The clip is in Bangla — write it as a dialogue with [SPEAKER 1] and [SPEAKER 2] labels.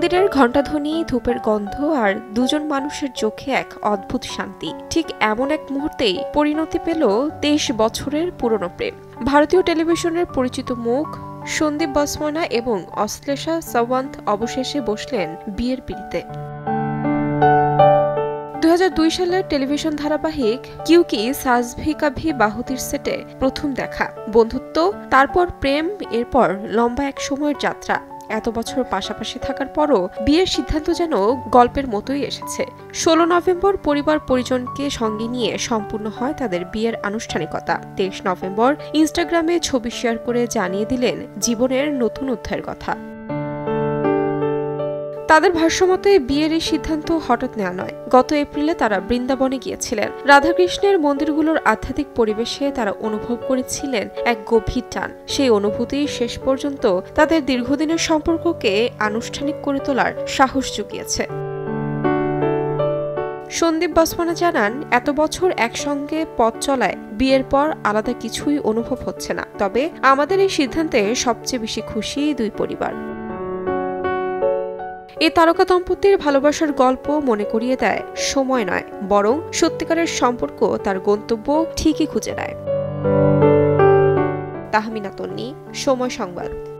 [SPEAKER 1] মন্দিরের ঘণ্টাধ্বনি, ধূপের গন্ধ আর দুজন মানুষের চোখে এক অদ্ভুত শান্তি। ঠিক এমন এক মুহূর্তেই পরিণতি পেল ২৩ বছরের পুরনো প্রেম। ভারতীয় টেলিভিশনের পরিচিত মুখ সন্দীপ বসওয়ানা এবং অশ্লেষা সাওয়ান্ত অবশেষে বসলেন বিয়ের পিঁড়িতে। ২০০২ সালের টেলিভিশন ধারাবাহিক কিউকি সাস ভি কাভি বাহুতির সেটে প্রথম দেখা, বন্ধুত্ব, তারপর প্রেম, এরপর লম্বা এক সময়ের যাত্রা। এত বছর পাশাপাশি থাকার পরও বিয়ের সিদ্ধান্ত যেন গল্পের মতোই এসেছে। ১৬ নভেম্বর পরিবার পরিজনকে সঙ্গে নিয়ে সম্পূর্ণ হয় তাদের বিয়ের আনুষ্ঠানিকতা। ২৩ নভেম্বর ইনস্টাগ্রামে ছবি শেয়ার করে জানিয়ে দিলেন জীবনের নতুন অধ্যায়ের কথা। তাদের ভাষ্যমতে বিয়ের এই সিদ্ধান্ত হঠাৎ নেওয়া নয়। গত এপ্রিলে তারা বৃন্দাবনে গিয়েছিলেন। রাধাকৃষ্ণের মন্দিরগুলোর আধ্যাত্মিক পরিবেশে তারা অনুভব করেছিলেন এক গভীর টান। সেই অনুভূতি শেষ পর্যন্ত তাদের দীর্ঘদিনের সম্পর্ককে আনুষ্ঠানিক করে তোলার সাহস জুগিয়েছে। সন্দীপ বসওয়ানা জানান, এত বছর একসঙ্গে পথ চলায় বিয়ের পর আলাদা কিছুই অনুভব হচ্ছে না। তবে আমাদের এই সিদ্ধান্তে সবচেয়ে বেশি খুশি দুই পরিবার। এই তারকা দম্পতির ভালোবাসার গল্প মনে করিয়ে দেয় সময় নয়, বরং সত্যিকারের সম্পর্ক তার গন্তব্য ঠিকই খুঁজে নেয়। তাহমিনা তন্নি, সময় সংবাদ।